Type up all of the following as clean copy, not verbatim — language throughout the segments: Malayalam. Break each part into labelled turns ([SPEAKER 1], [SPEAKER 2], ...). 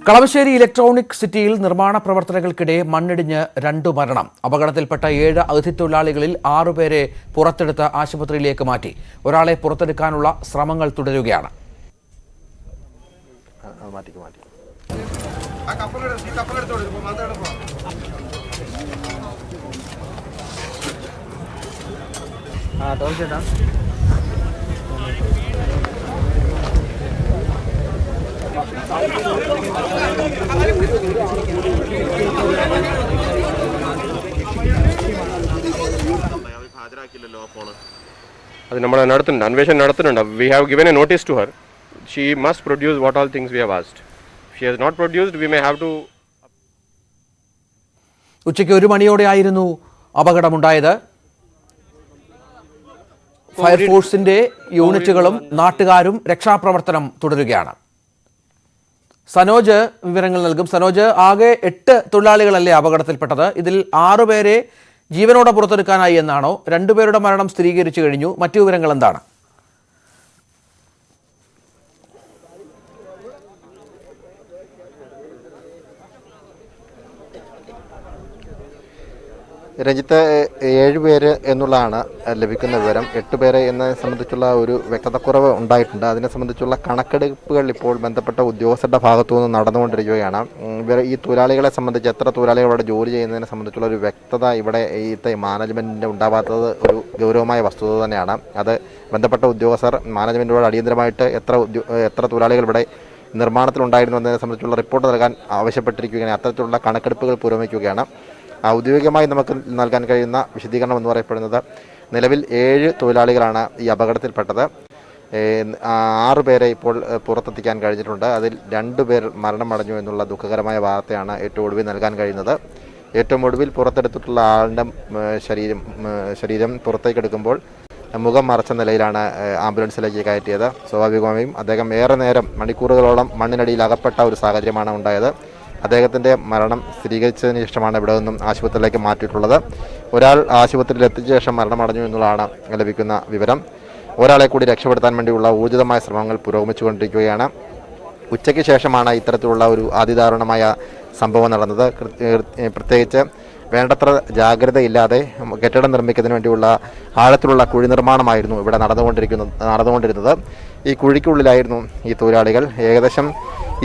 [SPEAKER 1] കളമശ്ശേരി ഇലക്ട്രോണിക് സിറ്റിയിൽ നിർമ്മാണ പ്രവർത്തനങ്ങൾക്കിടെ മണ്ണിടിഞ്ഞ് 2 മരണം. അപകടത്തിൽപ്പെട്ട 7 അതിഥിത്തൊഴിലാളികളിൽ 6 പേരെ പുറത്തെടുത്ത് ആശുപത്രിയിലേക്ക് മാറ്റി. ഒരാളെ പുറത്തെടുക്കാനുള്ള ശ്രമങ്ങൾ തുടരുകയാണ്.
[SPEAKER 2] അത് നമ്മൾ അന്വേഷണം നടത്തുന്നുണ്ട്. We have given a notice to her. She must produce what all things we have asked. If she has not produced, we may have to.
[SPEAKER 1] ഉച്ചയ്ക്ക് 1 മണിയോടെയായിരുന്നു അപകടമുണ്ടായത്. ഫയർഫോഴ്സിന്റെ യൂണിറ്റുകളും നാട്ടുകാരും രക്ഷാപ്രവർത്തനം തുടരുകയാണ്. സനോജ് വിവരങ്ങൾ നൽകും. സനോജ്, ആകെ 8 തൊഴിലാളികളല്ലേ അപകടത്തിൽപ്പെട്ടത്? ഇതിൽ 6 പേരെ ജീവനോടെ പുറത്തെടുക്കാനായി എന്നാണോ? 2 പേരുടെ മരണം സ്ഥിരീകരിച്ചു കഴിഞ്ഞു. മറ്റു വിവരങ്ങൾ എന്താണ്?
[SPEAKER 3] രഞ്ജിത്ത്, 7 പേര് എന്നുള്ളതാണ് ലഭിക്കുന്ന വിവരം. 8 പേരെ എന്നെ സംബന്ധിച്ചുള്ള ഒരു വ്യക്തതക്കുറവ് ഉണ്ടായിട്ടുണ്ട്. അതിനെ സംബന്ധിച്ചുള്ള കണക്കെടുപ്പുകൾ ഇപ്പോൾ ബന്ധപ്പെട്ട ഉദ്യോഗസ്ഥരുടെ ഭാഗത്തു നിന്ന് നടന്നുകൊണ്ടിരിക്കുകയാണ്. ഈ തൊഴിലാളികളെ സംബന്ധിച്ച് എത്ര തൊഴിലാളികൾ ഇവിടെ ജോലി ചെയ്യുന്നതിനെ സംബന്ധിച്ചുള്ള ഒരു വ്യക്തത ഇവിടെ ഈ മാനേജ്മെൻറ്റിൻ്റെ ഉണ്ടാവാത്തത് ഒരു ഗൗരവമായ വസ്തുത തന്നെയാണ്. അത് ബന്ധപ്പെട്ട ഉദ്യോഗസ്ഥർ മാനേജ്മെൻറ്റിനോട് അടിയന്തരമായിട്ട് എത്ര തൊഴിലാളികൾ ഇവിടെ നിർമ്മാണത്തിലുണ്ടായിരുന്നു എന്നതിനെ സംബന്ധിച്ചുള്ള റിപ്പോർട്ട് നൽകാൻ ആവശ്യപ്പെട്ടിരിക്കുകയാണ്. അത്തരത്തിലുള്ള കണക്കെടുപ്പുകൾ പുരോഗമിക്കുകയാണ്. ഔദ്യോഗികമായി നമുക്ക് നൽകാൻ കഴിയുന്ന വിശദീകരണം എന്ന് പറയപ്പെടുന്നത്, നിലവിൽ 7 തൊഴിലാളികളാണ് ഈ അപകടത്തിൽപ്പെട്ടത്. 6 പേരെ ഇപ്പോൾ പുറത്തെത്തിക്കാൻ കഴിഞ്ഞിട്ടുണ്ട്. അതിൽ 2 പേർ മരണമടഞ്ഞു എന്നുള്ള ദുഃഖകരമായ വാർത്തയാണ് ഏറ്റവും ഒടുവിൽ നൽകാൻ കഴിയുന്നത്. ഏറ്റവും ഒടുവിൽ പുറത്തെടുത്തിട്ടുള്ള ആളുടെ ശരീരം പുറത്തേക്കെടുക്കുമ്പോൾ മുഖം മറച്ച നിലയിലാണ് ആംബുലൻസിലേക്ക് കയറ്റിയത്. സ്വാഭാവികമായും അദ്ദേഹം ഏറെ നേരം മണിക്കൂറുകളോളം മണ്ണിനടിയിൽ അകപ്പെട്ട ഒരു സാഹചര്യമാണ് ഉണ്ടായത്. അദ്ദേഹത്തിൻ്റെ മരണം സ്ഥിരീകരിച്ചതിന് ശേഷമാണ് ഇവിടെ നിന്നും ആശുപത്രിയിലേക്ക് മാറ്റിയിട്ടുള്ളത്. ഒരാൾ ആശുപത്രിയിൽ എത്തിച്ച ശേഷം മരണമടഞ്ഞു എന്നുള്ളതാണ് ലഭിക്കുന്ന വിവരം. ഒരാളെ കൂടി രക്ഷപ്പെടുത്താൻ വേണ്ടിയുള്ള ഊർജിതമായ ശ്രമങ്ങൾ പുരോഗമിച്ചുകൊണ്ടിരിക്കുകയാണ്. ഉച്ചയ്ക്ക് ശേഷമാണ് ഇത്തരത്തിലുള്ള ഒരു അതിദാരുണമായ സംഭവം നടന്നത്. പ്രത്യേകിച്ച് വേണ്ടത്ര ജാഗ്രതയില്ലാതെ കെട്ടിടം നിർമ്മിക്കുന്നതിന് വേണ്ടിയുള്ള ആഴത്തിലുള്ള കുഴി നിർമ്മാണമായിരുന്നു ഇവിടെ നടന്നുകൊണ്ടിരുന്നത്. ഈ കുഴിക്കുള്ളിലായിരുന്നു ഈ തൊഴിലാളികൾ. ഏകദേശം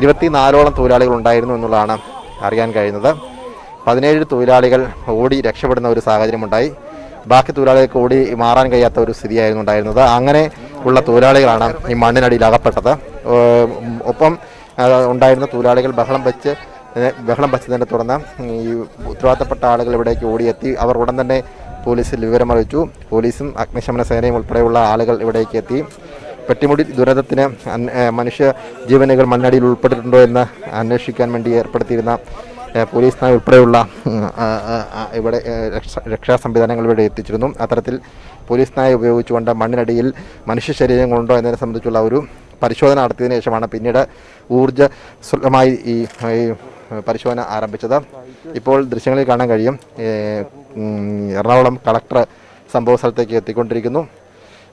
[SPEAKER 3] 24ഓളം തൊഴിലാളികൾ ഉണ്ടായിരുന്നു എന്നുള്ളതാണ് അറിയാൻ കഴിയുന്നത്. 17 തൊഴിലാളികൾ ഓടി രക്ഷപ്പെടുന്ന ഒരു സാഹചര്യമുണ്ടായി. ബാക്കി തൊഴിലാളികൾക്ക് ഓടി മാറാൻ കഴിയാത്ത ഒരു സ്ഥിതിയായിരുന്നു ഉണ്ടായിരുന്നത്. അങ്ങനെ ഉള്ള തൊഴിലാളികളാണ് ഈ മണ്ണിനടിയിൽ അകപ്പെട്ടത്. ഒപ്പം ഉണ്ടായിരുന്ന തൊഴിലാളികൾ ബഹളം വെച്ചതിനെ തുടർന്ന് ഈ ഉത്തരവാദിത്തപ്പെട്ട ആളുകൾ ഇവിടേക്ക് ഓടിയെത്തി. അവർ ഉടൻ തന്നെ പോലീസിൽ വിവരമറിയിച്ചു. പോലീസും അഗ്നിശമന സേനയും ഉൾപ്പെടെയുള്ള ആളുകൾ ഇവിടേക്ക് എത്തി. പെട്ടിമുടി ദുരന്തത്തിന് മനുഷ്യ ജീവനുകൾ മണ്ണടിയിൽ ഉൾപ്പെട്ടിട്ടുണ്ടോ എന്ന് അന്വേഷിക്കാൻ വേണ്ടി ഏർപ്പെടുത്തിയിരുന്ന പോലീസ് നായ ഉൾപ്പെടെയുള്ള ഇവിടെ രക്ഷാ സംവിധാനങ്ങൾ ഇവിടെ എത്തിച്ചിരുന്നു. അത്തരത്തിൽ പോലീസ് നായ ഉപയോഗിച്ചുകൊണ്ട് മണ്ണിനടിയിൽ മനുഷ്യ ശരീരങ്ങളുണ്ടോ എന്നതിനെ സംബന്ധിച്ചുള്ള ഒരു പരിശോധന നടത്തിയതിനു ശേഷമാണ് പിന്നീട് ഊർജ്ജസ്വലമായി ഈ പരിശോധന ആരംഭിച്ചത്. ഇപ്പോൾ ദൃശ്യങ്ങളിൽ കാണാൻ കഴിയും, എറണാകുളം കളക്ടർ സംഭവ സ്ഥലത്തേക്ക് എത്തിക്കൊണ്ടിരിക്കുന്നു.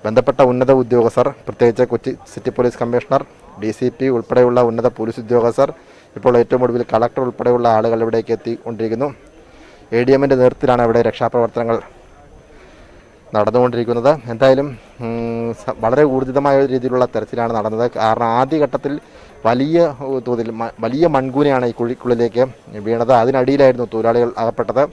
[SPEAKER 3] ബന്ധപ്പെട്ട ഉന്നത ഉദ്യോഗസ്ഥർ, പ്രത്യേകിച്ച് Kochi city police commissioner, DCP ഉൾപ്പെടെയുള്ള ഉന്നത പോലീസ് ഉദ്യോഗസ്ഥർ, ഇപ്പോൾ ഏറ്റവും ഒടുവിൽ കളക്ടർ ഉൾപ്പെടെയുള്ള ആളുകൾ ഇവിടേക്ക് എത്തിക്കൊണ്ടിരിക്കുന്നു. ADMൻ്റെ നേതൃത്വത്തിലാണ് ഇവിടെ രക്ഷാപ്രവർത്തനങ്ങൾ നടന്നുകൊണ്ടിരിക്കുന്നത്. എന്തായാലും വളരെ ഊർജിതമായ രീതിയിലുള്ള തെരച്ചിലാണ് നടന്നത്. കാരണം ആദ്യഘട്ടത്തിൽ വലിയ മൺകൂനയാണ് ഈ കുഴിക്കുള്ളിലേക്ക് വീണത്. അതിനടിയിലായിരുന്നു തൊഴിലാളികൾ അകപ്പെട്ടത്.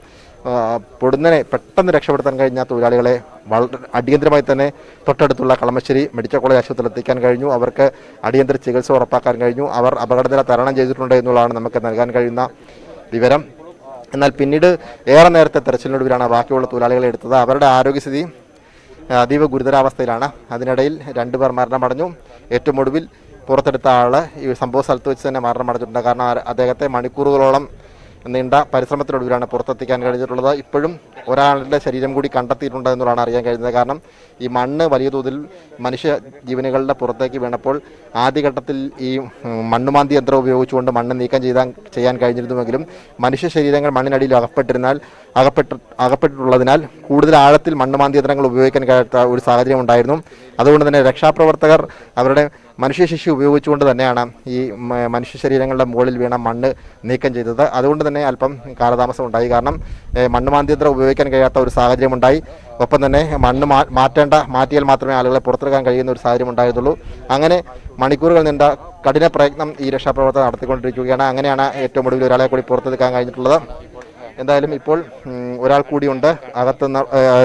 [SPEAKER 3] പൊടുന്നനെ പെട്ടെന്ന് രക്ഷപ്പെടുത്താൻ കഴിഞ്ഞ തൊഴിലാളികളെ വളരെ അടിയന്തരമായി തന്നെ തൊട്ടടുത്തുള്ള കളമശ്ശേരി മെഡിക്കൽ കോളേജ് ആശുപത്രിയിൽ എത്തിക്കാൻ കഴിഞ്ഞു. അവർക്ക് അടിയന്തര ചികിത്സ ഉറപ്പാക്കാൻ കഴിഞ്ഞു. അവർ അപകടനില തരണം ചെയ്തിട്ടുണ്ട് എന്നുള്ളതാണ് നമുക്ക് നൽകാൻ കഴിയുന്ന വിവരം. എന്നാൽ പിന്നീട് ഏറെ നേരത്തെ തെരച്ചിലിനൊടുവിലാണ് ബാക്കിയുള്ള തൊഴിലാളികളെ എടുത്തത്. അവരുടെ ആരോഗ്യസ്ഥിതി അതീവ ഗുരുതരാവസ്ഥയിലാണ്. അതിനിടയിൽ 2 പേർ മരണമടഞ്ഞു. ഏറ്റവും ഒടുവിൽ പുറത്തെടുത്ത ആൾ ഈ സംഭവ സ്ഥലത്ത് വെച്ച് തന്നെ മരണമടഞ്ഞിട്ടുണ്ട്. കാരണം അദ്ദേഹത്തെ മണിക്കൂറുകളോളം നീണ്ട പരിശ്രമത്തിനൊടുവിലാണ് പുറത്തെത്തിക്കാൻ കഴിഞ്ഞിട്ടുള്ളത്. ഇപ്പോഴും ഒരാളുടെ ശരീരം കൂടി കണ്ടെത്തിയിട്ടുണ്ട് എന്നുള്ളതാണ് അറിയാൻ കഴിയുന്നത്. കാരണം ഈ മണ്ണ് വലിയ തോതിൽ മനുഷ്യ ജീവനുകളുടെ പുറത്തേക്ക് വീണപ്പോൾ ആദ്യഘട്ടത്തിൽ ഈ മണ്ണുമാന്തി യന്ത്രം ഉപയോഗിച്ചുകൊണ്ട് മണ്ണ് നീക്കം ചെയ്യാൻ കഴിഞ്ഞിരുന്നുവെങ്കിലും മനുഷ്യ ശരീരങ്ങൾ മണ്ണിനടിയിൽ അകപ്പെട്ടിട്ടുള്ളതിനാൽ കൂടുതൽ ആഴത്തിൽ മണ്ണുമാന്തി യന്ത്രങ്ങൾ ഉപയോഗിക്കാൻ കഴിയാത്ത ഒരു സാഹചര്യം ഉണ്ടായിരുന്നു. അതുകൊണ്ട് തന്നെ രക്ഷാപ്രവർത്തകർ അവരുടെ മനുഷ്യശിശു ഉപയോഗിച്ചുകൊണ്ട് തന്നെയാണ് ഈ മനുഷ്യ ശരീരങ്ങളുടെ മുകളിൽ വീണ മണ്ണ് നീക്കം ചെയ്തത്. അതുകൊണ്ട് തന്നെ അല്പം കാലതാമസം ഉണ്ടായി. കാരണം മണ്ണ് മാന്തിയന്ത്രം ഉപയോഗിക്കാൻ കഴിയാത്ത ഒരു സാഹചര്യം ഉണ്ടായി. ഒപ്പം തന്നെ മണ്ണ് മാറ്റിയാൽ മാത്രമേ ആളുകളെ പുറത്തെടുക്കാൻ കഴിയുന്ന ഒരു സാഹചര്യം ഉണ്ടായിരുന്നുള്ളൂ. അങ്ങനെ മണിക്കൂറുകൾ നീണ്ട കഠിന പ്രയത്നം ഈ രക്ഷാപ്രവർത്തനം നടത്തിക്കൊണ്ടിരിക്കുകയാണ്. അങ്ങനെയാണ് ഏറ്റവും ഒടുവിൽ ഒരാളെ കൂടി പുറത്തെടുക്കാൻ കഴിഞ്ഞിട്ടുള്ളത്. എന്തായാലും ഇപ്പോൾ ഒരാൾ കൂടിയുണ്ട് അകത്ത്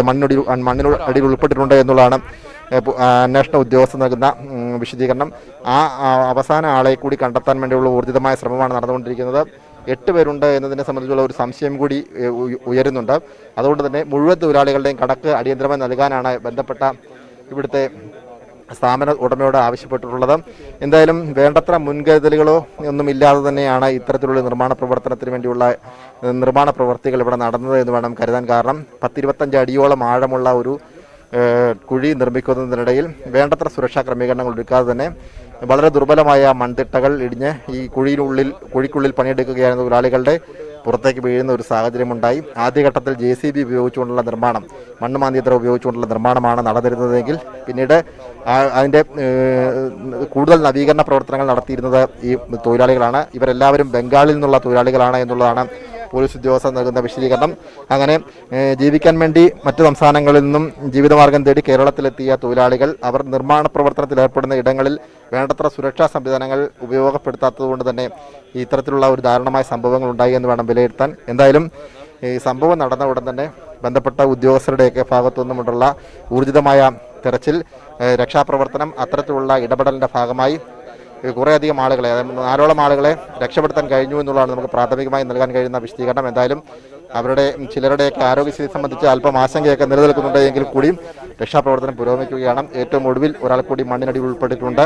[SPEAKER 3] മണ്ണിനടിയിൽ ഉൾപ്പെട്ടിട്ടുണ്ട് എന്നുള്ളതാണ് അന്വേഷണ ഉദ്യോഗസ്ഥർ നൽകുന്ന വിശദീകരണം. ആ അവസാന ആളെ കൂടി കണ്ടെത്താൻ വേണ്ടിയുള്ള ഊർജിതമായ ശ്രമമാണ് നടന്നുകൊണ്ടിരിക്കുന്നത്. 8 പേരുണ്ട് എന്നതിനെ സംബന്ധിച്ചുള്ള ഒരു സംശയം കൂടി ഉയരുന്നുണ്ട്. അതുകൊണ്ട് തന്നെ മുഴുവൻ തൊഴിലാളികളുടെയും കണക്ക് അടിയന്തരമായി നൽകാനാണ് ബന്ധപ്പെട്ട ഇവിടുത്തെ സ്ഥാപന ഉടമയോട് ആവശ്യപ്പെട്ടിട്ടുള്ളത്. എന്തായാലും വേണ്ടത്ര മുൻകരുതലുകളോ ഒന്നുമില്ലാതെ തന്നെയാണ് ഇത്തരത്തിലുള്ള നിർമ്മാണ പ്രവർത്തനത്തിന് വേണ്ടിയുള്ള നിർമ്മാണ പ്രവർത്തികൾ ഇവിടെ നടന്നത് എന്ന് വേണം കരുതാൻ. കാരണം 10-25 അടിയോളം ആഴമുള്ള ഒരു കുഴി നിർമ്മിക്കുന്നതിനിടയിൽ വേണ്ടത്ര സുരക്ഷാ ക്രമീകരണങ്ങൾ ഒരുക്കാതെ തന്നെ വളരെ ദുർബലമായ മൺതിട്ടകൾ ഇടിഞ്ഞ് ഈ കുഴിക്കുള്ളിൽ പണിയെടുക്കുകയായിരുന്ന തൊഴിലാളികളുടെ പുറത്തേക്ക് വീഴുന്ന ഒരു സാഹചര്യമുണ്ടായി. ആദ്യഘട്ടത്തിൽ JCB ഉപയോഗിച്ചുകൊണ്ടുള്ള നിർമ്മാണം, മണ്ണ് മാന്തിയന്ത്രം ഉപയോഗിച്ചുകൊണ്ടുള്ള നിർമ്മാണമാണ് നടന്നിരുന്നതെങ്കിൽ പിന്നീട് അതിൻ്റെ കൂടുതൽ നവീകരണ പ്രവർത്തനങ്ങൾ നടത്തിയിരുന്നത് ഈ തൊഴിലാളികളാണ്. ഇവരെല്ലാവരും ബംഗാളിൽ നിന്നുള്ള തൊഴിലാളികളാണ് എന്നുള്ളതാണ് പോലീസ് ഉദ്യോഗസ്ഥർ നൽകുന്ന വിശദീകരണം. അങ്ങനെ ജീവിക്കാൻ വേണ്ടി മറ്റു സംസ്ഥാനങ്ങളിൽ നിന്നും ജീവിതമാർഗം തേടി കേരളത്തിലെത്തിയ തൊഴിലാളികൾ അവർ നിർമ്മാണ പ്രവർത്തനത്തിൽ ഏർപ്പെടുന്ന ഇടങ്ങളിൽ വേണ്ടത്ര സുരക്ഷാ സംവിധാനങ്ങൾ ഉപയോഗപ്പെടുത്താത്തതുകൊണ്ട് തന്നെ ഇത്തരത്തിലുള്ള ഒരു ദാരുണമായ സംഭവങ്ങൾ ഉണ്ടായി എന്ന് വേണം വിലയിരുത്താൻ. എന്തായാലും ഈ സംഭവം നടന്ന ഉടൻ തന്നെ ബന്ധപ്പെട്ട ഉദ്യോഗസ്ഥരുടെയൊക്കെ ഭാഗത്തുനിന്നുമുള്ള ഊർജിതമായ തെരച്ചിൽ, രക്ഷാപ്രവർത്തനം, അത്തരത്തിലുള്ള ഇടപെടലിൻ്റെ ഭാഗമായി കുറേയധികം ആളുകളെ, അതായത് 4ഓളം ആളുകളെ രക്ഷപ്പെടുത്താൻ കഴിഞ്ഞു എന്നുള്ളതാണ് നമുക്ക് പ്രാഥമികമായി നൽകാൻ കഴിയുന്ന വിശദീകരണം. എന്തായാലും അവരുടെ ചിലരുടെയൊക്കെ ആരോഗ്യസ്ഥിതി സംബന്ധിച്ച് അല്പം ആശങ്കയൊക്കെ നിലനിൽക്കുന്നുണ്ട് എങ്കിൽ കൂടിയും രക്ഷാപ്രവർത്തനം പുരോഗമിക്കുകയാണ്. ഏറ്റവും ഒടുവിൽ ഒരാൾ കൂടി മണ്ണിനടിയിൽ ഉൾപ്പെട്ടിട്ടുണ്ട്.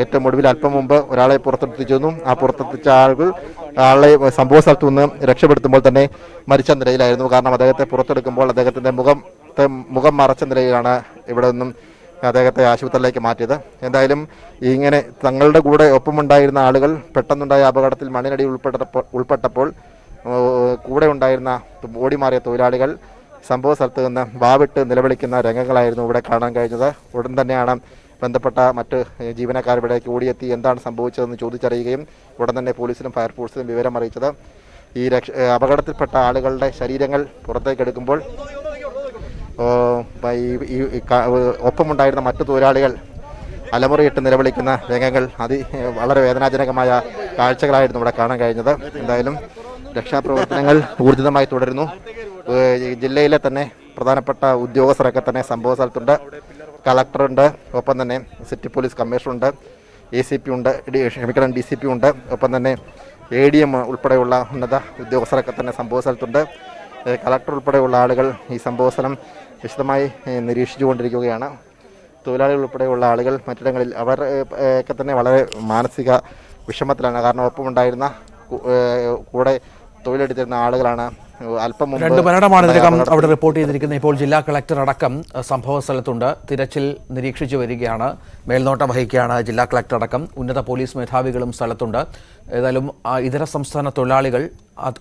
[SPEAKER 3] ഏറ്റവും ഒടുവിൽ അല്പം മുമ്പ് ഒരാളെ പുറത്തെത്തിച്ചിരുന്നു. ആ പുറത്തെത്തിച്ച ആളെ സംഭവ സ്ഥലത്തു നിന്ന് രക്ഷപ്പെടുത്തുമ്പോൾ തന്നെ മരിച്ച നിലയിലായിരുന്നു. കാരണം അദ്ദേഹത്തെ പുറത്തെടുക്കുമ്പോൾ അദ്ദേഹത്തിൻ്റെ മുഖം മറച്ച നിലയിലാണ് ഇവിടെ നിന്നും അദ്ദേഹത്തെ ആശുപത്രിയിലേക്ക് മാറ്റിയത്. എന്തായാലും ഇങ്ങനെ തങ്ങളുടെ കൂടെ ഒപ്പമുണ്ടായിരുന്ന ആളുകൾ പെട്ടെന്നുണ്ടായ അപകടത്തിൽ മണ്ണിനടിയിൽ ഉൾപ്പെട്ടപ്പോൾ കൂടെ ഉണ്ടായിരുന്ന ഓടി മാറിയ തൊഴിലാളികൾ സംഭവ സ്ഥലത്ത് നിന്ന് വാവിട്ട് നിലവിളിക്കുന്ന രംഗങ്ങളായിരുന്നു ഇവിടെ കാണാൻ കഴിഞ്ഞത്. ഉടൻ തന്നെയാണ് ബന്ധപ്പെട്ട മറ്റ് ജീവനക്കാരിവിടേക്ക് ഓടിയെത്തി എന്താണ് സംഭവിച്ചതെന്ന് ചോദിച്ചറിയുകയും ഉടൻ തന്നെ പോലീസിനും ഫയർഫോഴ്സിനും വിവരം അറിയിച്ചത്. ഈ അപകടത്തിൽപ്പെട്ട ആളുകളുടെ ശരീരങ്ങൾ പുറത്തേക്കെടുക്കുമ്പോൾ ഒപ്പമുണ്ടായിരുന്ന മറ്റു തൊഴിലാളികൾ അലമുറയിട്ട് നിലവിളിക്കുന്ന രംഗങ്ങൾ വളരെ വേദനാജനകമായ കാഴ്ചകളായിരുന്നു ഇവിടെ കാണാൻ കഴിഞ്ഞത്. എന്തായാലും രക്ഷാപ്രവർത്തനങ്ങൾ ഊർജിതമായി തുടരുന്നു. ജില്ലയിലെ തന്നെ പ്രധാനപ്പെട്ട ഉദ്യോഗസ്ഥരൊക്കെ തന്നെ സംഭവ സ്ഥലത്തുണ്ട്. കളക്ടറുണ്ട്, ഒപ്പം തന്നെ സിറ്റി പോലീസ് കമ്മീഷണറുണ്ട്, ACP ഉണ്ട്, DCP ഉണ്ട്, ഒപ്പം തന്നെ ADM ഉൾപ്പെടെയുള്ള ഉന്നത ഉദ്യോഗസ്ഥരൊക്കെ തന്നെ സംഭവ സ്ഥലത്തുണ്ട്. കളക്ടർ ഉൾപ്പെടെയുള്ള ആളുകൾ ഈ സംഭവസ്ഥലം വിശദമായി നിരീക്ഷിച്ചുകൊണ്ടിരിക്കുകയാണ്. തൊഴിലാളികൾ ഉൾപ്പെടെയുള്ള ആളുകൾ മറ്റിടങ്ങളിൽ അവർ ഒക്കെ തന്നെ വളരെ മാനസിക വിഷമത്തിലാണ്. കാരണം ഒപ്പമുണ്ടായിരുന്ന കൂടെ തൊഴിലെടുത്തിരുന്ന ആളുകളാണ്. അല്പം മുമ്പ്
[SPEAKER 1] 2 മരണമാണ് ഇതിനകം അവിടെ റിപ്പോർട്ട് ചെയ്തിരിക്കുന്നത്. ഇപ്പോൾ ജില്ലാ കളക്ടർ അടക്കം സംഭവ സ്ഥലത്തുണ്ട്. തിരച്ചിൽ നിരീക്ഷിച്ചു വരികയാണ്. മേൽനോട്ടം വഹിക്കുകയാണ് ജില്ലാ കളക്ടർ അടക്കം. ഉന്നത പോലീസ് മേധാവികളും സ്ഥലത്തുണ്ട്. ഏതായാലും ഇതര സംസ്ഥാന തൊഴിലാളികൾ,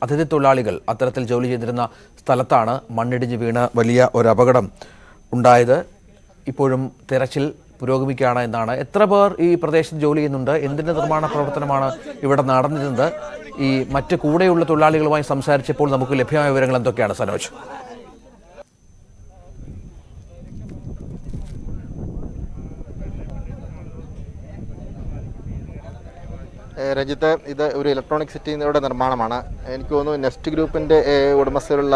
[SPEAKER 1] അതിഥി തൊഴിലാളികൾ അത്തരത്തിൽ ജോലി ചെയ്തിരുന്ന സ്ഥലത്താണ് മണ്ണിടിഞ്ഞ് വീണ് വലിയ ഒരു അപകടം ഉണ്ടായത്. ഇപ്പോഴും തിരച്ചിൽ പുരോഗമിക്കുകയാണ് എന്നാണ്. എത്ര പേർ ഈ പ്രദേശത്ത് ജോലി ചെയ്യുന്നുണ്ട്? എന്തിൻ്റെ നിർമ്മാണ പ്രവർത്തനമാണ് ഇവിടെ നടന്നിരുന്നത്? ഈ മറ്റ് കൂടെയുള്ള തൊഴിലാളികളുമായി സംസാരിച്ചപ്പോൾ നമുക്ക് ലഭ്യമായ വിവരങ്ങൾ എന്തൊക്കെയാണ് സനോജ്?
[SPEAKER 3] രഞ്ജിത്ത്, ഇത് ഒരു ഇലക്ട്രോണിക് സിറ്റിയുടെ നിർമ്മാണമാണ്. എനിക്ക് തോന്നുന്നു നെസ്റ്റ് ഗ്രൂപ്പിൻ്റെ ഉടമസ്ഥയിലുള്ള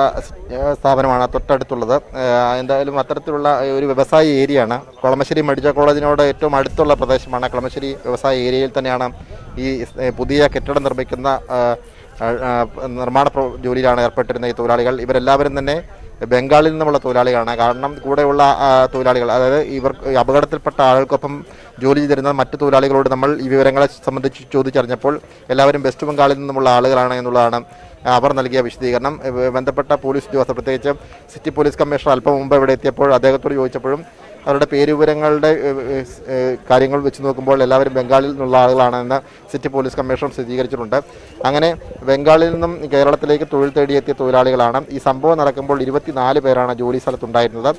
[SPEAKER 3] സ്ഥാപനമാണ് തൊട്ടടുത്തുള്ളത്. എന്തായാലും അത്തരത്തിലുള്ള ഒരു വ്യവസായ ഏരിയയാണ്. കളമശ്ശേരി മെഡിക്കൽ കോളേജിനോട് ഏറ്റവും അടുത്തുള്ള പ്രദേശമാണ്. കളമശ്ശേരി വ്യവസായ ഏരിയയിൽ തന്നെയാണ് ഈ പുതിയ കെട്ടിടം നിർമ്മിക്കുന്ന നിർമ്മാണ ജോലിയിലാണ് ഏർപ്പെട്ടിരുന്ന ഈ തൊഴിലാളികൾ. ഇവരെല്ലാവരും തന്നെ ബംഗാളിൽ നിന്നുമുള്ള തൊഴിലാളികളാണ്. കാരണം കൂടെയുള്ള തൊഴിലാളികൾ, അതായത് ഇവർ അപകടത്തിൽപ്പെട്ട ആളുകൾക്കൊപ്പം ജോലി ചെയ്തിരുന്ന മറ്റു തൊഴിലാളികളോട് നമ്മൾ ഈ വിവരങ്ങളെ സംബന്ധിച്ച് ചോദിച്ചറിഞ്ഞപ്പോൾ എല്ലാവരും വെസ്റ്റ് ബംഗാളിൽ നിന്നുമുള്ള ആളുകളാണ് എന്നുള്ളതാണ് അവർ നൽകിയ വിശദീകരണം. ബന്ധപ്പെട്ട പോലീസ് ഉദ്യോഗസ്ഥർ, പ്രത്യേകിച്ച് സിറ്റി പോലീസ് കമ്മീഷണർ അല്പം മുമ്പ് ഇവിടെ എത്തിയപ്പോൾ അദ്ദേഹത്തോട് ചോദിച്ചപ്പോഴും അവരുടെ പേരുവിവരങ്ങളുടെ കാര്യങ്ങൾ വെച്ച് നോക്കുമ്പോൾ എല്ലാവരും ബംഗാളിൽ നിന്നുള്ള ആളുകളാണെന്ന് സിറ്റി പോലീസ് കമ്മീഷണർ സ്ഥിരീകരിച്ചിട്ടുണ്ട്. അങ്ങനെ ബംഗാളിൽ നിന്നും കേരളത്തിലേക്ക് തൊഴിൽ തേടിയെത്തിയ തൊഴിലാളികളാണ്. ഈ സംഭവം നടക്കുമ്പോൾ 24 പേരാണ് ജോലി സ്ഥലത്തുണ്ടായിരുന്നത്.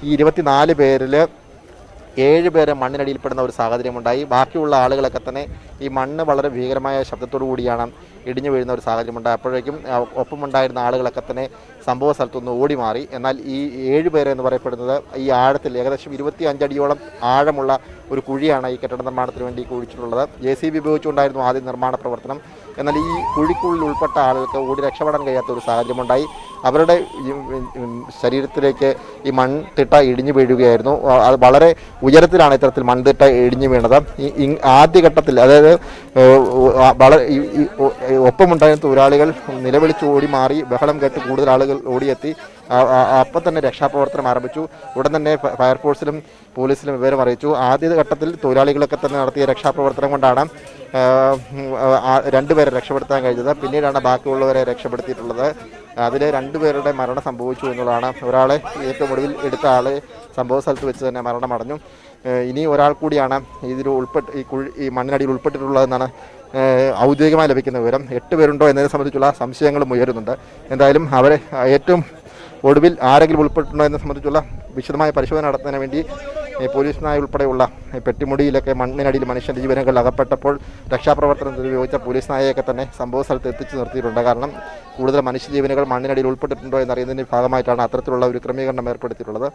[SPEAKER 3] ഈ 24 പേരിൽ 7 പേര് മണ്ണിനടിയിൽപ്പെടുന്ന ഒരു സാഹചര്യമുണ്ടായി. ബാക്കിയുള്ള ആളുകളൊക്കെ തന്നെ ഈ മണ്ണ് വളരെ ഭീകരമായ ശബ്ദത്തോടു കൂടിയാണ് ഇടിഞ്ഞു വീഴുന്ന ഒരു സാഹചര്യമുണ്ടായി. അപ്പോഴേക്കും ഒപ്പമുണ്ടായിരുന്ന ആളുകളൊക്കെ തന്നെ സംഭവ സ്ഥലത്തുനിന്ന് ഓടി മാറി. എന്നാൽ ഈ 7 പേര് എന്ന് പറയപ്പെടുന്നത് ഈ ആഴത്തിൽ ഏകദേശം 25 അടിയോളം ആഴമുള്ള ഒരു കുഴിയാണ് ഈ കെട്ടിട നിർമ്മാണത്തിന് വേണ്ടി കുഴിച്ചിട്ടുള്ളത്. JCB ഉപയോഗിച്ചുകൊണ്ടായിരുന്നു ആദ്യം നിർമ്മാണ പ്രവർത്തനം. എന്നാൽ ഈ കുഴിക്കുള്ളിൽ ഉൾപ്പെട്ട ആളുകൾക്ക് ഓടി രക്ഷപ്പെടാൻ കഴിയാത്ത ഒരു സാഹചര്യമുണ്ടായി. അവരുടെ ശരീരത്തിലേക്ക് ഈ മൺതിട്ട ഇടിഞ്ഞു വീഴുകയായിരുന്നു. അത് വളരെ ഉയരത്തിലാണ് ഇത്തരത്തിൽ മൺതിട്ട ഇടിഞ്ഞു വീണത്. ഈ ആദ്യഘട്ടത്തിൽ, അതായത് വളരെ ഒപ്പമുണ്ടായിരുന്ന തൊഴിലാളികൾ നിലവിളിച്ച് ഓടി മാറി. ബഹളം കേട്ട് കൂടുതൽ ആളുകൾ ഓടിയെത്തി. അപ്പം തന്നെ രക്ഷാപ്രവർത്തനം ആരംഭിച്ചു. ഉടൻ തന്നെ ഫയർഫോഴ്സിലും പോലീസിലും വിവരം അറിയിച്ചു. ആദ്യ ഘട്ടത്തിൽ തൊഴിലാളികളൊക്കെ തന്നെ നടത്തിയ രക്ഷാപ്രവർത്തനം കൊണ്ടാണ് 2 പേരെ രക്ഷപ്പെടുത്താൻ കഴിഞ്ഞത്. പിന്നീടാണ് ബാക്കിയുള്ളവരെ രക്ഷപ്പെടുത്തിയിട്ടുള്ളത്. അതിൽ 2 പേരുടെ മരണം സംഭവിച്ചു എന്നുള്ളതാണ്. ഒരാളെ ഏറ്റവും ഒടുവിൽ എടുത്ത ആളെ സംഭവ സ്ഥലത്ത് വെച്ച് തന്നെ മരണമടഞ്ഞു. ഇനി ഒരാൾ കൂടിയാണ് ഇതിൽ ഈ മണ്ണിനടിയിൽ ഉൾപ്പെട്ടിട്ടുള്ളതെന്നാണ് ഔദ്യോഗികമായി ലഭിക്കുന്ന വിവരം. 8 പേരുണ്ടോ എന്നതിനെ സംബന്ധിച്ചുള്ള സംശയങ്ങളും ഉയരുന്നുണ്ട്. എന്തായാലും അവരെ ഏറ്റവും ഒടുവിൽ ആരെങ്കിലും ഉൾപ്പെട്ടിട്ടുണ്ടോ എന്നതിനെ സംബന്ധിച്ചുള്ള വിശദമായ പരിശോധന നടത്തുന്നതിന് വേണ്ടി പോലീസ് നായ ഉൾപ്പെടെയുള്ള പെട്ടിമുടിയിലൊക്കെ മണ്ണിനടിയിൽ മനുഷ്യൻ്റെ ജീവനുകൾ അകപ്പെട്ടപ്പോൾ രക്ഷാപ്രവർത്തനത്തിൽ ഉപയോഗിച്ച പോലീസ് നായയൊക്കെ തന്നെ സംഭവ സ്ഥലത്ത് എത്തിച്ചു നിർത്തിയിട്ടുണ്ട്. കാരണം കൂടുതൽ മനുഷ്യജീവനുകൾ മണ്ണിനടിയിൽ ഉൾപ്പെട്ടിട്ടുണ്ടോ എന്നറിയുന്നതിൻ്റെ ഭാഗമായിട്ടാണ് അത്തരത്തിലുള്ള ഒരു ക്രമീകരണം ഏർപ്പെടുത്തിയിട്ടുള്ളത്.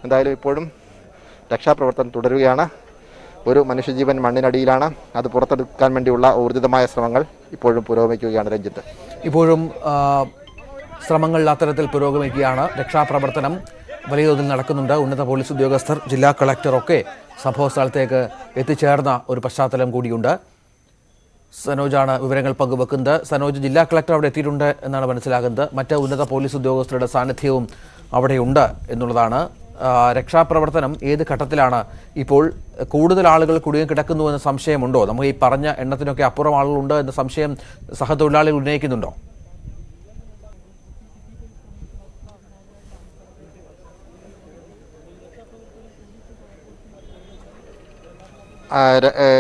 [SPEAKER 3] എന്തായാലും ഇപ്പോഴും രക്ഷാപ്രവർത്തനം തുടരുകയാണ്. ഒരു മനുഷ്യജീവൻ മണ്ണിനടിയിലാണ്. അത് പുറത്തെടുക്കാൻ വേണ്ടിയുള്ള ഊർജിതമായ ശ്രമങ്ങൾ ഇപ്പോഴും പുരോഗമിക്കുകയാണ്. രഞ്ജിത്ത്,
[SPEAKER 1] ഇപ്പോഴും ശ്രമങ്ങൾ അത്തരത്തിൽ പുരോഗമിക്കുകയാണ്. രക്ഷാപ്രവർത്തനം വലിയ തോതിൽ നടക്കുന്നുണ്ട്. ഉന്നത പോലീസ് ഉദ്യോഗസ്ഥർ, ജില്ലാ കളക്ടറൊക്കെ സംഭവ സ്ഥലത്തേക്ക് എത്തിച്ചേർന്ന ഒരു പശ്ചാത്തലം കൂടിയുണ്ട്. സനോജാണ് വിവരങ്ങൾ പങ്കുവെക്കുന്നത്. സനോജ്, ജില്ലാ കളക്ടർ അവിടെ എത്തിയിട്ടുണ്ട് എന്നാണ് മനസ്സിലാകുന്നത്. മറ്റ് ഉന്നത പോലീസ് ഉദ്യോഗസ്ഥരുടെ സാന്നിധ്യവും അവിടെയുണ്ട് എന്നുള്ളതാണ്. രക്ഷാപ്രവർത്തനം ഏത് ഘട്ടത്തിലാണ്? ഇപ്പോൾ കൂടുതൽ ആളുകൾ കുടുങ്ങി കിടക്കുന്നു എന്ന സംശയമുണ്ടോ? നമുക്ക് ഈ പറഞ്ഞ എണ്ണത്തിനൊക്കെ അപ്പുറം ആളുകളുണ്ട് എന്ന സംശയം സഹതൊഴിലാളികൾ ഉന്നയിക്കുന്നുണ്ടോ?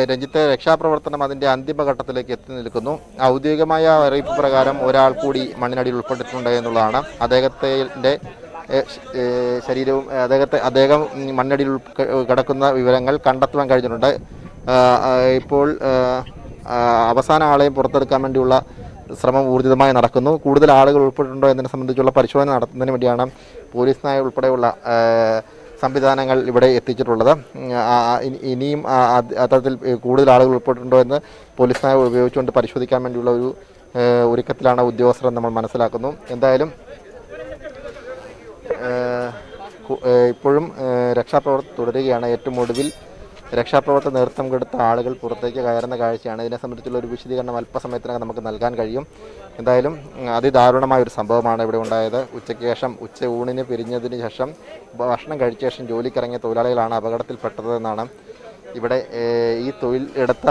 [SPEAKER 3] രഞ്ജിത്ത്, രക്ഷാപ്രവർത്തനം അതിൻ്റെ അന്തിമഘട്ടത്തിലേക്ക് എത്തി നിൽക്കുന്നു. ഔദ്യോഗികമായ അറിയിപ്പ് പ്രകാരം ഒരാൾ കൂടി മണ്ണിനടിയിൽ ഉൾപ്പെട്ടിട്ടുണ്ട് എന്നുള്ളതാണ്. അദ്ദേഹത്തിൻ്റെ ശരീരവും അദ്ദേഹം മണ്ണിനടിയിൽ കിടക്കുന്ന വിവരങ്ങൾ കണ്ടെത്തുവാൻ കഴിഞ്ഞിട്ടുണ്ട്. ഇപ്പോൾ അവസാന ആളെയും പുറത്തെടുക്കാൻ വേണ്ടിയുള്ള ശ്രമം ഊർജിതമായി നടക്കുന്നു. കൂടുതൽ ആളുകൾ ഉൾപ്പെട്ടിട്ടുണ്ടോ എന്നതിനെ സംബന്ധിച്ചുള്ള പരിശോധന നടത്തുന്നതിന് വേണ്ടിയാണ് പോലീസ് നായ ഉൾപ്പെടെയുള്ള സംവിധാനങ്ങൾ ഇവിടെ എത്തിച്ചിട്ടുള്ളത്. ഇനിയും അത്തരത്തിൽ കൂടുതൽ ആളുകൾ ഉൾപ്പെട്ടിട്ടുണ്ടോ എന്ന് പോലീസ് നായ ഉപയോഗിച്ചുകൊണ്ട് പരിശോധിക്കാൻ വേണ്ടിയുള്ള ഒരു ഒരുക്കത്തിലാണ് ഉദ്യോഗസ്ഥർ നമ്മൾ മനസ്സിലാക്കുന്നു. എന്തായാലും ഇപ്പോഴും രക്ഷാപ്രവർത്തനം തുടരുകയാണ്. ഏറ്റവും ഒടുവിൽ രക്ഷാപ്രവർത്തന നേതൃത്വം കൊടുത്ത ആളുകൾ പുറത്തേക്ക് കയറുന്ന കാഴ്ചയാണ്. ഇതിനെ സംബന്ധിച്ചുള്ള ഒരു വിശദീകരണം അല്പസമയത്തിനകം നമുക്ക് നൽകാൻ കഴിയും. എന്തായാലും അതിദാരുണമായ ഒരു സംഭവമാണ് ഇവിടെ ഉണ്ടായത്. ഉച്ചയ്ക്ക് ശേഷം ഊണിന് പിരിഞ്ഞതിന് ശേഷം ഭക്ഷണം കഴിച്ച ശേഷം ജോലിക്കിറങ്ങിയ തൊഴിലാളികളാണ് അപകടത്തിൽപ്പെട്ടതെന്നാണ് ഇവിടെ ഈ തൊഴിലെടുത്ത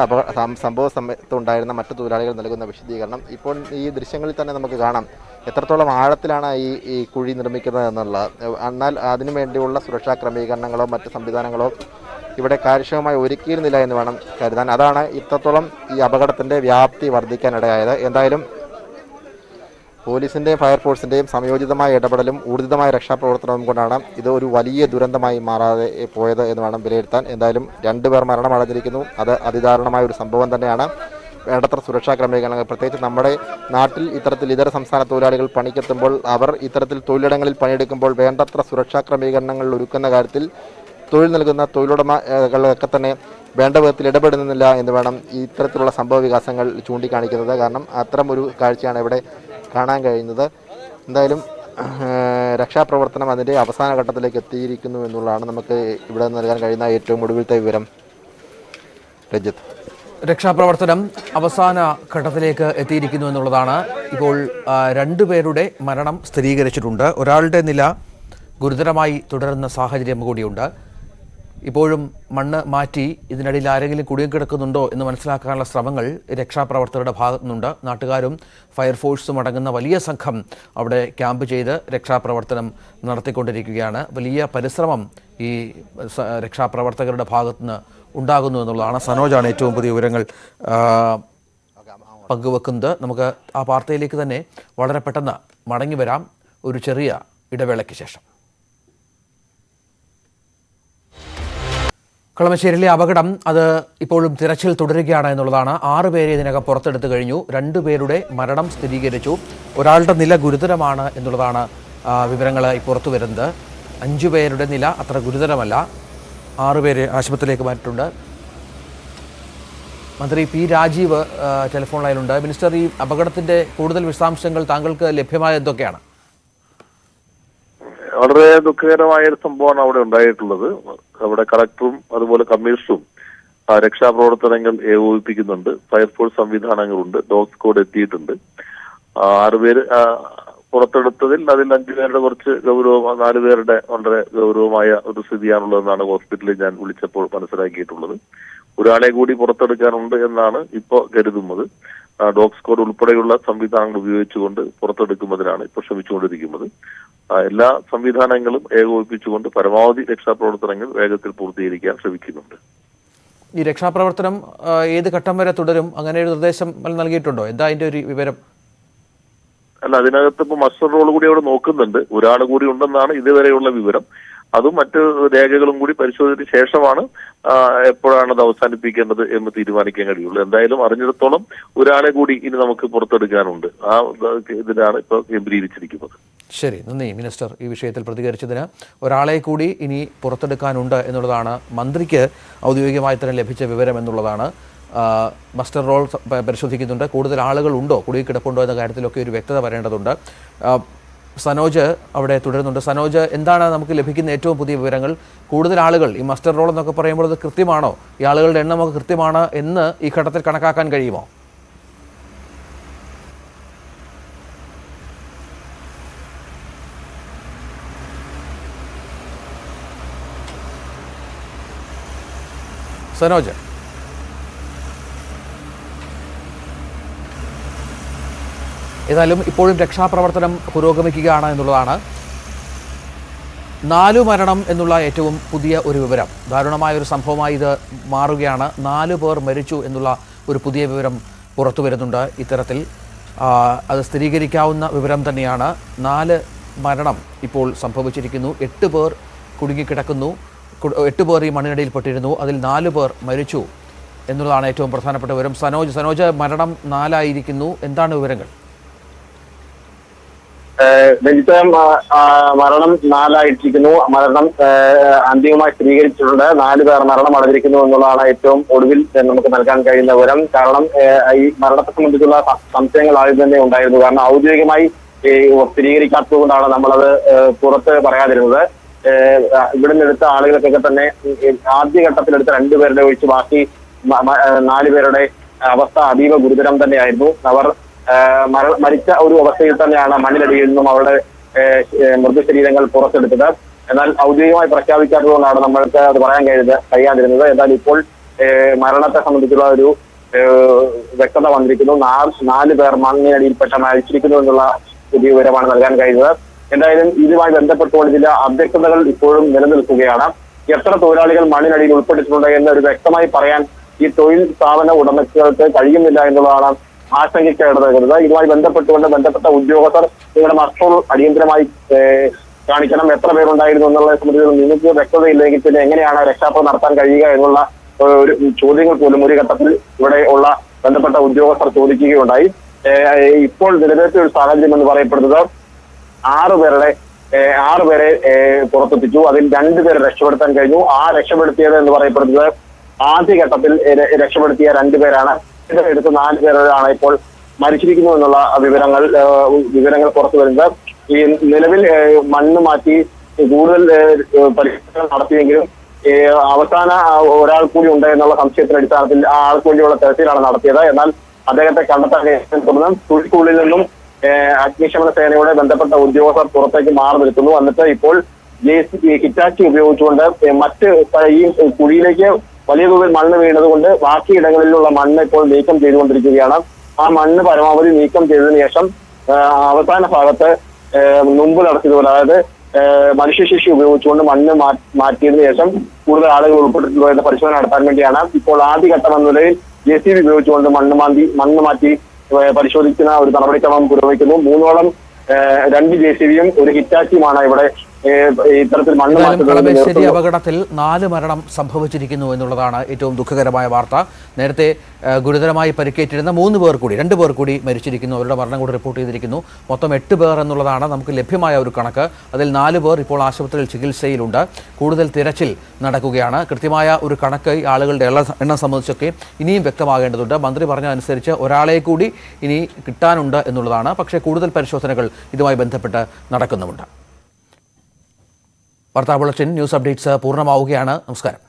[SPEAKER 3] സംഭവ സമയത്തുണ്ടായിരുന്ന മറ്റു തൊഴിലാളികൾ നൽകുന്ന വിശദീകരണം. ഇപ്പോൾ ഈ ദൃശ്യങ്ങളിൽ തന്നെ നമുക്ക് കാണാം എത്രത്തോളം ആഴത്തിലാണ് ഈ കുഴി നിർമ്മിക്കുന്നത് എന്നുള്ളത്. എന്നാൽ അതിനു വേണ്ടിയുള്ള സുരക്ഷാ ക്രമീകരണങ്ങളോ മറ്റ് സംവിധാനങ്ങളോ ഇവിടെ കാര്യക്ഷമമായി ഒരുക്കിയിരുന്നില്ല എന്ന് വേണം കരുതാൻ. അതാണ് ഇത്രത്തോളം ഈ അപകടത്തിൻ്റെ വ്യാപ്തി വർദ്ധിക്കാനിടയായത്. എന്തായാലും പോലീസിൻ്റെയും ഫയർഫോഴ്സിൻ്റെയും സംയോജിതമായ ഇടപെടലും ഊർജിതമായ രക്ഷാപ്രവർത്തനവും കൊണ്ടാണ് ഇത് ഒരു വലിയ ദുരന്തമായി മാറാതെ പോയത് എന്ന് വേണം വിലയിരുത്താൻ. എന്തായാലും 2 പേർ മരണമടഞ്ഞിരിക്കുന്നു. അത് അതിദാരുണമായ ഒരു സംഭവം തന്നെയാണ്. വേണ്ടത്ര സുരക്ഷാ ക്രമീകരണങ്ങൾ, പ്രത്യേകിച്ച് നമ്മുടെ നാട്ടിൽ ഇത്തരത്തിൽ ഇതര സംസ്ഥാന തൊഴിലാളികൾ പണിക്കെത്തുമ്പോൾ അവർ ഇത്തരത്തിൽ തൊഴിലിടങ്ങളിൽ പണിയെടുക്കുമ്പോൾ വേണ്ടത്ര സുരക്ഷാ ക്രമീകരണങ്ങൾ ഒരുക്കുന്ന കാര്യത്തിൽ തൊഴിൽ നൽകുന്ന തൊഴിലുടമകളൊക്കെ തന്നെ വേണ്ട വിധത്തിൽ ഇടപെടുന്നില്ല എന്ന് വേണം ഇത്തരത്തിലുള്ള സംഭവ വികാസങ്ങൾ ചൂണ്ടിക്കാണിക്കുന്നത്. കാരണം അത്തരം ഒരു കാഴ്ചയാണ് ഇവിടെ കാണാൻ കഴിയുന്നത്. എന്തായാലും രക്ഷാപ്രവർത്തനം അതിൻ്റെ അവസാന ഘട്ടത്തിലേക്ക് എത്തിയിരിക്കുന്നു എന്നുള്ളതാണ് നമുക്ക് ഇവിടെ നൽകാൻ കഴിയുന്ന ഏറ്റവും ഒടുവിലത്തെ വിവരം. രഞ്ജിത്ത്,
[SPEAKER 1] രക്ഷാപ്രവർത്തനം അവസാന ഘട്ടത്തിലേക്ക് എത്തിയിരിക്കുന്നു എന്നുള്ളതാണ്. ഇപ്പോൾ 2 പേരുടെ മരണം സ്ഥിരീകരിച്ചിട്ടുണ്ട്. ഒരാളുടെ നില ഗുരുതരമായി തുടരുന്ന സാഹചര്യം കൂടിയുണ്ട്. ഇപ്പോഴും മണ്ണ് മാറ്റി ഇതിനിടയിൽ ആരെങ്കിലും കുടുങ്ങിക്കിടക്കുന്നുണ്ടോ എന്ന് മനസ്സിലാക്കാനുള്ള ശ്രമങ്ങൾ രക്ഷാപ്രവർത്തകരുടെ ഭാഗത്തു നിന്നുണ്ട്. നാട്ടുകാരും ഫയർഫോഴ്സും അടങ്ങുന്ന വലിയ സംഘം അവിടെ ക്യാമ്പ് ചെയ്ത് രക്ഷാപ്രവർത്തനം നടത്തിക്കൊണ്ടിരിക്കുകയാണ്. വലിയ പരിശ്രമം ഈ രക്ഷാപ്രവർത്തകരുടെ ഭാഗത്തുനിന്ന് ഉണ്ടാകുന്നു എന്നുള്ളതാണ്. സനോജാണ് ഏറ്റവും പുതിയ വിവരങ്ങൾ പങ്കുവെക്കുന്നത്. നമുക്ക് ആ വാർത്തയിലേക്ക് തന്നെ വളരെ പെട്ടെന്ന് മടങ്ങി വരാം ഒരു ചെറിയ ഇടവേളയ്ക്ക് ശേഷം. കളമശ്ശേരിയിലെ അപകടം അത് ഇപ്പോഴും തിരച്ചിൽ തുടരുകയാണ് എന്നുള്ളതാണ്. 6 പേരെ ഇതിനകം പുറത്തെടുത്തു കഴിഞ്ഞു. 2 പേരുടെ മരണം സ്ഥിരീകരിച്ചു. ഒരാളുടെ നില ഗുരുതരമാണ് എന്നുള്ളതാണ് വിവരങ്ങൾ പുറത്തു വരുന്നത്. 5 പേരുടെ നില അത്ര ഗുരുതരമല്ല. 6 പേരെ ആശുപത്രിയിലേക്ക് മാറ്റിയിട്ടുണ്ട്. മന്ത്രി പി രാജീവ് ടെലിഫോൺ ലൈനിലുണ്ട്. മിനിസ്റ്റർ, ഈ അപകടത്തിന്റെ കൂടുതൽ വിശദാംശങ്ങൾ താങ്കൾക്ക് ലഭ്യമായ എന്തൊക്കെയാണ്?
[SPEAKER 4] വളരെ ദുഃഖകരമായ ഒരു സംഭവമാണ് അവിടെ ഉണ്ടായിട്ടുള്ളത്. അവിടെ കളക്ടറും അതുപോലെ കമ്മീഷണറും രക്ഷാപ്രവർത്തനങ്ങൾ ഏകോപിപ്പിക്കുന്നുണ്ട്. ഫയർഫോഴ്സ് സംവിധാനങ്ങളുണ്ട്. ഡോഗ് സ്ക്വാഡ് എത്തിയിട്ടുണ്ട്. 6 പേര് പുറത്തെടുത്തതിൽ അതിൽ 5 പേരുടെ കുറച്ച് ഗൗരവം, 4 പേരുടെ വളരെ ഗൗരവമായ ഒരു സ്ഥിതിയാണുള്ളതെന്നാണ് ഹോസ്പിറ്റലിൽ ഞാൻ വിളിച്ചപ്പോൾ മനസ്സിലാക്കിയിട്ടുള്ളത്. ഒരാളെ കൂടി പുറത്തെടുക്കാനുണ്ട് എന്നാണ് ഇപ്പോൾ കരുതുന്നത്. ഡോഗ് സ്ക്വാഡ് ഉൾപ്പെടെയുള്ള സംവിധാനങ്ങൾ ഉപയോഗിച്ചുകൊണ്ട് പുറത്തെടുക്കുന്നതിനാണ് ഇപ്പോൾ ശ്രമിച്ചുകൊണ്ടിരിക്കുന്നത്. എല്ലാ സംവിധാനങ്ങളും ഏകോപിപ്പിച്ചുകൊണ്ട് പരമാവധി രക്ഷാപ്രവർത്തനങ്ങൾ വേഗത്തിൽ പൂർത്തീകരിക്കാൻ ശ്രമിക്കുന്നുണ്ട്.
[SPEAKER 1] ഈ രക്ഷാപ്രവർത്തനം ഏത് ഘട്ടം വരെ തുടരും? അങ്ങനെ ഒരു നിർദ്ദേശം നൽകിയിട്ടുണ്ടോ? എന്താ അതിന്റെ ഒരു വിവരം?
[SPEAKER 4] അല്ല, അതിനകത്ത് ഇപ്പൊ മസ്റ്റർ റോൾ കൂടി അവിടെ നോക്കുന്നുണ്ട്. ഒരാൾ കൂടി ഉണ്ടെന്നാണ് ഇതുവരെയുള്ള വിവരം. അതും മറ്റ് രേഖകളും കൂടി പരിശോധിച്ച ശേഷമാണ് എപ്പോഴാണ് അത് അവസാനിപ്പിക്കേണ്ടത് എന്ന് തീരുമാനിക്കാൻ കഴിയുള്ളൂ. എന്തായാലും അറിഞ്ഞിടത്തോളം ഒരാളെ കൂടി ഇനി നമുക്ക് പുറത്തെടുക്കാനുണ്ട്. ആ ഇതിനാണ് ഇപ്പോൾ കേന്ദ്രീകരിച്ചിരിക്കുന്നത്.
[SPEAKER 1] ശരി, നന്ദി മിനിസ്റ്റർ ഈ വിഷയത്തിൽ പ്രതികരിച്ചതിന്. ഒരാളെ കൂടി ഇനി പുറത്തെടുക്കാനുണ്ട് എന്നുള്ളതാണ് മന്ത്രിക്ക് ഔദ്യോഗികമായി തന്നെ ലഭിച്ച വിവരം എന്നുള്ളതാണ്. മസ്റ്റർ റോൾ പരിശോധിക്കുന്നുണ്ട്. കൂടുതൽ ആളുകൾ ഉണ്ടോ, കുടുങ്ങിക്കിടപ്പുണ്ടോ എന്ന കാര്യത്തിലൊക്കെ ഒരു വ്യക്തത വരേണ്ടതുണ്ട്. സനോജ് അവിടെ തുടരുന്നുണ്ട്. സനോജ്, എന്താണ് നമുക്ക് ലഭിക്കുന്ന ഏറ്റവും പുതിയ വിവരങ്ങൾ? കൂടുതൽ ആളുകൾ, ഈ മസ്റ്റർ റോൾ എന്നൊക്കെ പറയുമ്പോൾ അത് കൃത്യമാണോ? ഈ ആളുകളുടെ എണ്ണമൊക്കെ കൃത്യമാണ് എന്ന് ഈ ഘട്ടത്തിൽ കണക്കാക്കാൻ കഴിയുമോ? സനോജ്, ഏതായാലും ഇപ്പോഴും രക്ഷാപ്രവർത്തനം പുരോഗമിക്കുകയാണ് എന്നുള്ളതാണ്. 4 മരണം എന്നുള്ള ഏറ്റവും പുതിയ ഒരു വിവരം. ദാരുണമായ ഒരു സംഭവമായി ഇത് മാറുകയാണ്. 4 പേർ മരിച്ചു എന്നുള്ള ഒരു പുതിയ വിവരം പുറത്തു വരുന്നുണ്ട്. ഇത്തരത്തിൽ അത് സ്ഥിരീകരിക്കാവുന്ന വിവരം തന്നെയാണ്. 4 മരണം ഇപ്പോൾ സംഭവിച്ചിരിക്കുന്നു. 8 പേർ കുടുങ്ങിക്കിടക്കുന്നു. 8 പേർ ഈ മണ്ണിനടിയിൽപ്പെട്ടിരുന്നു. അതിൽ 4 പേർ മരിച്ചു എന്നുള്ളതാണ് ഏറ്റവും പ്രധാനപ്പെട്ട വിവരം. സനോജ്, മരണം 4 ആയിരിക്കുന്നു. എന്താണ് വിവരങ്ങൾ?
[SPEAKER 5] മരണം 4 ആയിട്ടിരിക്കുന്നു. മരണം അന്തിമമായി സ്ഥിരീകരിച്ചിട്ടുണ്ട്. 4 പേർ മരണം അടഞ്ഞിരിക്കുന്നു എന്നുള്ളതാണ് ഏറ്റവും ഒടുവിൽ നമുക്ക് നൽകാൻ കഴിയുന്ന വിവരം. കാരണം ഈ മരണത്തെ സംബന്ധിച്ചുള്ള സംശയങ്ങൾ ആദ്യം തന്നെ ഉണ്ടായിരുന്നു. കാരണം ഔദ്യോഗികമായി സ്ഥിരീകരിക്കാത്തത് കൊണ്ടാണ് നമ്മളത് പുറത്ത് പറയാതിരുന്നത്. ഇവിടെ നിന്നെടുത്ത ആളുകൾക്കൊക്കെ തന്നെ ആദ്യഘട്ടത്തിലെടുത്ത 2 പേരുടെ ഒഴിച്ച് ബാക്കി 4 പേരുടെ അവസ്ഥ അതീവ ഗുരുതരം തന്നെയായിരുന്നു. അവർ മരിച്ച ഒരു അവസ്ഥയിൽ തന്നെയാണ് മണ്ണിനടിയിൽ നിന്നും അവരുടെ മൃതശരീരങ്ങൾ പുറത്തെടുത്തത്. എന്നാൽ ഔദ്യോഗികമായി പ്രഖ്യാപിക്കാത്തതുകൊണ്ടാണ് നമ്മൾക്ക് അത് പറയാൻ കഴിയാതിരുന്നത്. എന്നാൽ ഇപ്പോൾ മരണത്തെ സംബന്ധിച്ചുള്ള ഒരു വ്യക്തത വന്നിരിക്കുന്നു. 4 പേർ മണ്ണിനടിയിൽപ്പെട്ട മരിച്ചിരിക്കുന്നു എന്നുള്ള പുതിയ വിവരമാണ് നൽകാൻ കഴിയുന്നത്. എന്തായാലും ഇതുമായി ബന്ധപ്പെട്ടുകൊണ്ട് ചില അവ്യക്തതകൾ ഇപ്പോഴും നിലനിൽക്കുകയാണ്. എത്ര തൊഴിലാളികൾ മണ്ണിനടിയിൽ ഉൾപ്പെട്ടിട്ടുണ്ട് എന്നൊരു വ്യക്തമായി പറയാൻ ഈ തൊഴിൽ സ്ഥാപന ഉടമകൾക്ക് കഴിയുന്നില്ല എന്നുള്ളതാണ് ആശങ്കയ്ക്കിടയാക്കുന്നത്. ഇതുമായി ബന്ധപ്പെട്ടുകൊണ്ട് ബന്ധപ്പെട്ട ഉദ്യോഗസ്ഥർ നിങ്ങളുടെ മസ്റ്റർ അടിയന്തരമായി കാണിക്കണം. എത്ര പേരുണ്ടായിരുന്നു എന്നുള്ളതിനെ സംബന്ധിച്ച് നിങ്ങൾക്ക് വ്യക്തതയില്ലെങ്കിൽ പിന്നെ എങ്ങനെയാണ് രക്ഷാപ്രവർത്തനം നടത്താൻ കഴിയുക എന്നുള്ള ഒരു ചോദ്യങ്ങൾ പോലും ഒരു ഘട്ടത്തിൽ ഇവിടെ ഉള്ള ബന്ധപ്പെട്ട ഉദ്യോഗസ്ഥർ ചോദിക്കുകയുണ്ടായി. ഇപ്പോൾ നിലവിലത്തെ ഒരു സാഹചര്യം എന്ന് പറയപ്പെടുന്നത് 6 പേരെ പുറത്തെത്തിച്ചു. അതിൽ 2 പേരെ രക്ഷപ്പെടുത്താൻ കഴിഞ്ഞു. ആ രക്ഷപ്പെടുത്തിയത് എന്ന് പറയപ്പെടുന്നത് ആദ്യഘട്ടത്തിൽ രക്ഷപ്പെടുത്തിയ 2 പേരാണ്. എടുത്ത് 4 പേരാണ് ഇപ്പോൾ മരിച്ചിരിക്കുന്നു എന്നുള്ള വിവരങ്ങൾ പുറത്തു വരുന്നത്. ഈ നിലവിൽ മണ്ണ് മാറ്റി കൂടുതൽ പരിശോധന നടത്തിയെങ്കിലും അവസാന ഒരാൾ കൂടി ഉണ്ട് എന്നുള്ള സംശയത്തിന്റെ അടിസ്ഥാനത്തിൽ ആ ആൾക്ക് വേണ്ടിയുള്ള തെരച്ചിലാണ് നടത്തിയത്. എന്നാൽ അദ്ദേഹത്തെ കണ്ടെത്താൻ തുടർന്ന് തുഴിക്കുള്ളിൽ നിന്നും അഗ്നിശമന സേനയുടെ ബന്ധപ്പെട്ട ഉദ്യോഗസ്ഥർ പുറത്തേക്ക് മാറി നിൽക്കുന്നു. എന്നിട്ട് ഇപ്പോൾ ഹിറ്റാച്ചി ഉപയോഗിച്ചുകൊണ്ട് മറ്റ് ഈ കുഴിയിലേക്ക് വലിയ തോതിൽ മണ്ണ് വീണത് കൊണ്ട് ബാക്കി ഇടങ്ങളിലുള്ള മണ്ണ് ഇപ്പോൾ നീക്കം ചെയ്തുകൊണ്ടിരിക്കുകയാണ്. ആ മണ്ണ് പരമാവധി നീക്കം ചെയ്തതിനു ശേഷം അവസാന ഭാഗത്ത് മുമ്പ് നടത്തിയതുപോലെ, അതായത് മനുഷ്യശേഷി ഉപയോഗിച്ചുകൊണ്ട് മണ്ണ് മാറ്റിയതിനു ശേഷം കൂടുതൽ ആളുകൾ ഉൾപ്പെട്ടിട്ടുള്ള എന്ന പരിശോധന നടത്താൻ വേണ്ടിയാണ് ഇപ്പോൾ ആദ്യഘട്ടം എന്ന നിലയിൽ JCB ഉപയോഗിച്ചുകൊണ്ട് മണ്ണ് മാറ്റി പരിശോധിക്കുന്ന ഒരു നടപടിക്രമം പുരോഗമിക്കുന്നു. 3ഓളം 2 JCBയും ഒരു ഹിറ്റാച്ചിയുമാണ് ഇവിടെ ഇത്തരത്തിൽ മണ്ണ്
[SPEAKER 1] എന്തായാലും കളമശ്ശേരി
[SPEAKER 5] മാറ്റുന്നത്
[SPEAKER 1] അപകടത്തിൽ 4 മരണം സംഭവിച്ചിരിക്കുന്നു എന്നുള്ളതാണ് ഏറ്റവും ദുഃഖകരമായ വാർത്ത. നേരത്തെ ഗുരുതരമായി പരിക്കേറ്റിരുന്ന 2 പേർ കൂടി മരിച്ചിരിക്കുന്നു. അവരുടെ മരണം കൂടി റിപ്പോർട്ട് ചെയ്തിരിക്കുന്നു. മൊത്തം 8 പേർ എന്നുള്ളതാണ് നമുക്ക് ലഭ്യമായ ഒരു കണക്ക്. അതിൽ 4 പേർ ഇപ്പോൾ ആശുപത്രിയിൽ ചികിത്സയിലുണ്ട്. കൂടുതൽ തിരച്ചിൽ നടക്കുകയാണ്. കൃത്യമായ ഒരു കണക്ക് ആളുകളുടെ എണ്ണം സംബന്ധിച്ചൊക്കെ ഇനിയും വ്യക്തമാകേണ്ടതുണ്ട്. മന്ത്രി പറഞ്ഞതനുസരിച്ച് ഒരാളെ കൂടി ഇനി കിട്ടാനുണ്ട് എന്നുള്ളതാണ്. പക്ഷേ കൂടുതൽ പരിശോധനകൾ ഇതുമായി ബന്ധപ്പെട്ട് നടക്കുന്നുമുണ്ട്. വാർത്താ ബുള്ളറ്റിൻ ന്യൂസ് അപ്ഡേറ്റ്സ് പൂർണ്ണമാവുകയാണ്. നമസ്കാരം.